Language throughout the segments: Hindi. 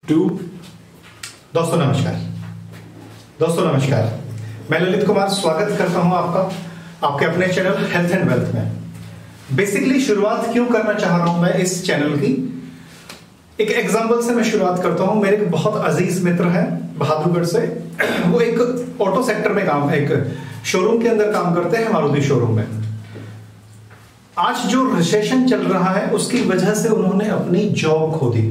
टू। दोस्तों नमस्कार, मैं ललित कुमार स्वागत करता हूं आपका आपके अपने चैनल हेल्थ एंड वेल्थ में। बेसिकली शुरुआत क्यों करना चाह रहा हूं मैं इस चैनल की, एक एग्जांपल से मैं शुरुआत करता हूं। मेरे एक बहुत अजीज मित्र हैं बहादुरगढ़ से, वो एक ऑटो सेक्टर में एक शोरूम के अंदर काम करते हैं, मारुति शोरूम में। आज जो रिसेशन चल रहा है उसकी वजह से उन्होंने अपनी जॉब खो दी,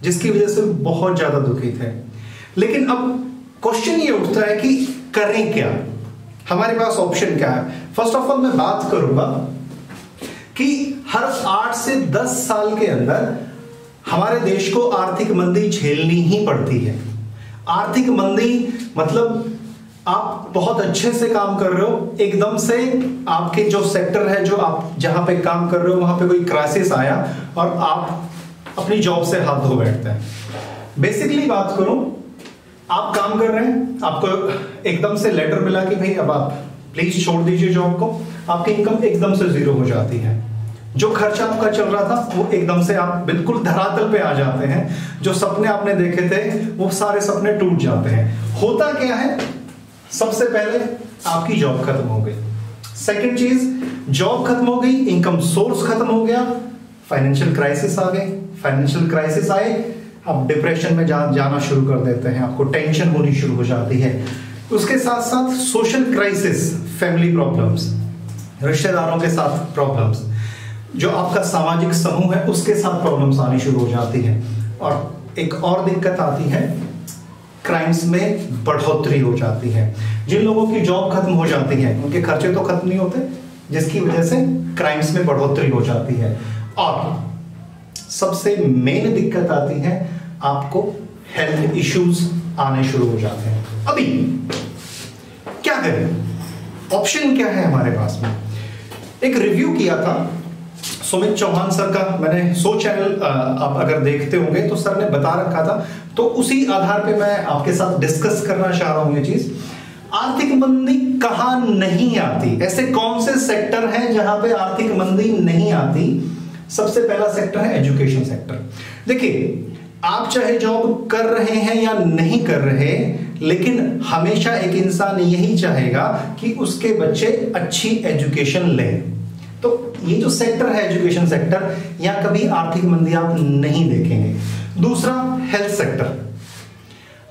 जिसकी वजह से बहुत ज्यादा दुखी थे। लेकिन अब क्वेश्चन ये उठता है कि करें क्या, हमारे पास ऑप्शन क्या है। फर्स्ट ऑफ ऑल मैं बात करूंगा कि हर 8 से 10 साल के अंदर हमारे देश को आर्थिक मंदी झेलनी ही पड़ती है। आर्थिक मंदी मतलब आप बहुत अच्छे से काम कर रहे हो, एकदम से आपके जो सेक्टर है, जो आप जहां पे काम कर रहे हो वहां पे कोई क्राइसिस आया और आप अपनी जॉब से हाथ धो बैठते हैं। बेसिकली बात करूं, आप काम कर रहे हैं, आपको एकदम से लेटर मिला कि भाई अब आप प्लीज छोड़ दीजिए जॉब को, आपकी इनकम एकदम से जीरो हो जाती है। जो खर्चा आपका चल रहा था वो एकदम से आप बिल्कुल धरातल पे आ जाते हैं। जो सपने आपने देखे थे वो सारे सपने टूट जाते हैं। होता क्या है, सबसे पहले आपकी जॉब खत्म हो गई। सेकंड चीज, जॉब खत्म हो गई, इनकम सोर्स खत्म हो गया, फाइनेंशियल क्राइसिस आ गए। फाइनेंशियल क्राइसिस आए, आप डिप्रेशन में जाना शुरू कर देते हैं, आपको टेंशन होनी शुरू हो जाती है। उसके साथ साथ सोशल क्राइसिस, फैमिली प्रॉब्लम्स, रिश्तेदारों के साथ प्रॉब्लम्स, जो आपका सामाजिक समूह है उसके साथ प्रॉब्लम्स आनी शुरू हो जाती है। और एक और दिक्कत आती है, क्राइम्स में बढ़ोतरी हो जाती है। जिन लोगों की जॉब खत्म हो जाती है उनके खर्चे तो खत्म नहीं होते, जिसकी वजह से क्राइम्स में बढ़ोतरी हो जाती है। और सबसे मेन दिक्कत आती है, आपको हेल्थ इश्यूज आने शुरू हो जाते हैं। अभी क्या करें, ऑप्शन क्या है हमारे पास में। एक रिव्यू किया था सुमित चौहान सर का, मैंने 100 चैनल आप अगर देखते होंगे तो सर ने बता रखा था, तो उसी आधार पे मैं आपके साथ डिस्कस करना चाह रहा हूं ये चीज। आर्थिक मंदी कहां नहीं आती, ऐसे कौन से सेक्टर हैं जहां पे आर्थिक मंदी नहीं आती। सबसे पहला सेक्टर है एजुकेशन सेक्टर। देखिए, आप चाहे जॉब कर रहे हैं या नहीं कर रहे, लेकिन हमेशा एक इंसान यही चाहेगा कि उसके बच्चे अच्छी एजुकेशन लें। तो ये जो सेक्टर है एजुकेशन सेक्टर, यहां कभी आर्थिक मंदी आप नहीं देखेंगे। दूसरा, हेल्थ सेक्टर।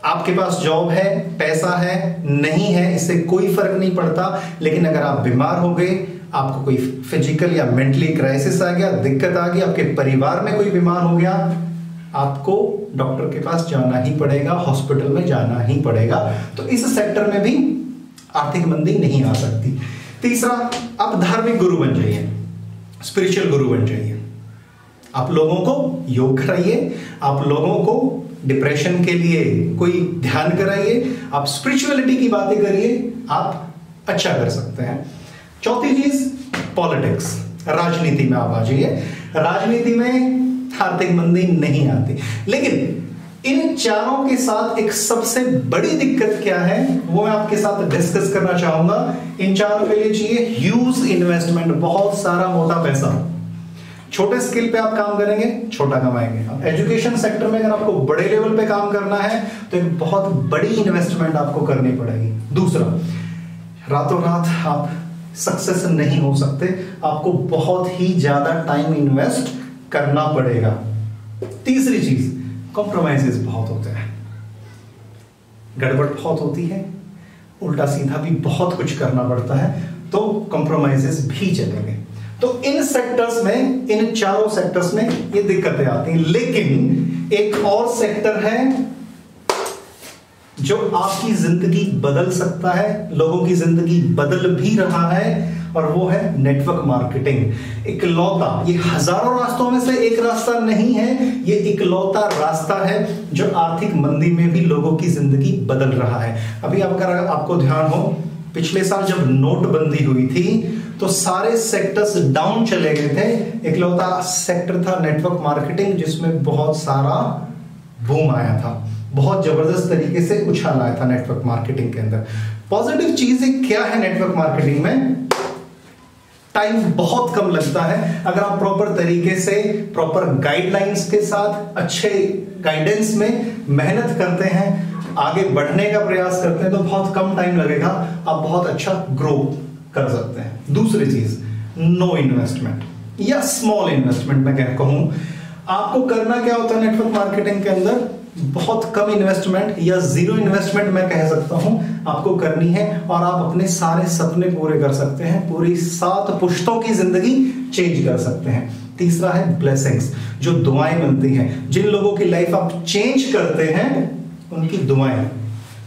आपके पास जॉब है, पैसा है, नहीं है, इससे कोई फर्क नहीं पड़ता। लेकिन अगर आप बीमार हो गए, आपको कोई फिजिकल या मेंटली क्राइसिस आ गया, दिक्कत आ गई, आपके परिवार में कोई बीमार हो गया, आपको डॉक्टर के पास जाना ही पड़ेगा, हॉस्पिटल में जाना ही पड़ेगा। तो इस सेक्टर में भी आर्थिक मंदी नहीं आ सकती। तीसरा, आप धार्मिक गुरु बन जाइए, स्पिरिचुअल गुरु बन जाइए। आप लोगों को योग कराइए, आप लोगों को डिप्रेशन के लिए कोई ध्यान कराइए, आप स्पिरिचुअलिटी की बातें करिए, आप अच्छा कर सकते हैं। चौथी चीज, पॉलिटिक्स, राजनीति में आप आ जाइए। राजनीति में आर्थिक मंदी नहीं आती। लेकिन इन चारों के साथ एक सबसे बड़ी दिक्कत क्या है वो मैं आपके साथ डिस्कस करना चाहूंगा। इन चारों के लिए चाहिए ह्यूज इन्वेस्टमेंट, बहुत सारा मोटा पैसा। छोटे स्किल पे आप काम करेंगे, छोटा कमाएंगे। अब एजुकेशन सेक्टर में अगर आपको बड़े लेवल पे काम करना है तो एक बहुत बड़ी इन्वेस्टमेंट आपको करनी पड़ेगी। दूसरा, रातों रात आप सक्सेस नहीं हो सकते, आपको बहुत ही ज्यादा टाइम इन्वेस्ट करना पड़ेगा। तीसरी चीज, कॉम्प्रोमाइजेस बहुत होते हैं, गड़बड़ बहुत होती है, उल्टा सीधा भी बहुत कुछ करना पड़ता है, तो कॉम्प्रोमाइजेस भी चलेंगे। तो इन सेक्टर्स में, इन चारों सेक्टर्स में ये दिक्कतें आती हैं। लेकिन एक और सेक्टर है जो आपकी जिंदगी बदल सकता है, लोगों की जिंदगी बदल भी रहा है, और वो है नेटवर्क मार्केटिंग। इकलौता, ये हजारों रास्तों में से एक रास्ता नहीं है, ये इकलौता रास्ता है जो आर्थिक मंदी में भी लोगों की जिंदगी बदल रहा है। अभी अगर आपको ध्यान हो, पिछले साल जब नोटबंदी हुई थी तो सारे सेक्टर्स डाउन चले गए थे। इकलौता सेक्टर था नेटवर्क मार्केटिंग, जिसमें बहुत सारा बूम आया था, बहुत जबरदस्त तरीके से उछाल आया था नेटवर्क मार्केटिंग के अंदर। पॉजिटिव चीजें क्या है नेटवर्क मार्केटिंग में, टाइम बहुत कम लगता है। अगर आप प्रॉपर तरीके से, प्रॉपर गाइडलाइंस के साथ, अच्छे गाइडेंस में मेहनत करते हैं, आगे बढ़ने का प्रयास करते हैं, तो बहुत कम टाइम लगेगा, आप बहुत अच्छा ग्रो कर सकते हैं। दूसरी चीज, नो इन्वेस्टमेंट या स्मॉल इन्वेस्टमेंट मैं कहूं। आपको करना क्या होता है नेटवर्क मार्केटिंग के अंदर, बहुत कम इन्वेस्टमेंट या जीरो इन्वेस्टमेंट मैं कह सकता हूं आपको करनी है, और आप अपने सारे सपने पूरे कर सकते हैं, पूरी 7 पुश्तों की जिंदगी चेंज कर सकते हैं। तीसरा है ब्लेसिंग्स, जो दुआएं मिलती हैं। जिन लोगों की लाइफ आप चेंज करते हैं उनकी दुआएं,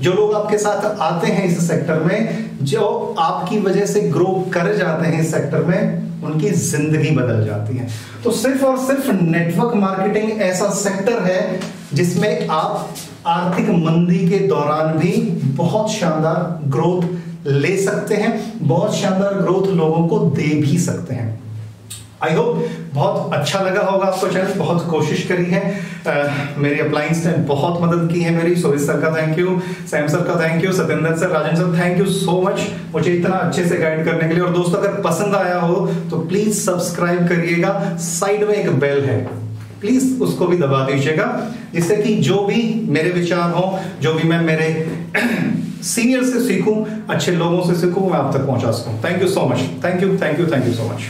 जो लोग आपके साथ आते हैं इस सेक्टर में, जो आपकी वजह से ग्रो कर जाते हैं इस सेक्टर में, उनकी जिंदगी बदल जाती है। तो सिर्फ और सिर्फ नेटवर्क मार्केटिंग ऐसा सेक्टर है जिसमें आप आर्थिक मंदी के दौरान भी बहुत शानदार ग्रोथ ले सकते हैं, बहुत शानदार ग्रोथ लोगों को दे भी सकते हैं। आई होप बहुत अच्छा लगा होगा आपको चैनल, बहुत कोशिश करी है। मेरी अप्लायंस ने बहुत मदद की है मेरी। सोहित सर का थैंक यू, सैम सर का thank you, Satyendra sir, Rajendra sir, thank you so much मुझे इतना अच्छे से गाइड करने के लिए। और दोस्तों अगर पसंद आया हो तो प्लीज सब्सक्राइब करिएगा, साइड में एक बेल है, प्लीज उसको भी दबा दीजिएगा, जिससे कि जो भी मेरे विचार हो, जो भी मैं मेरे सीनियर से सीखूं, अच्छे लोगों से सीखूं, मैं आप तक पहुंचा सकूं। Thank you so much, thank you so much.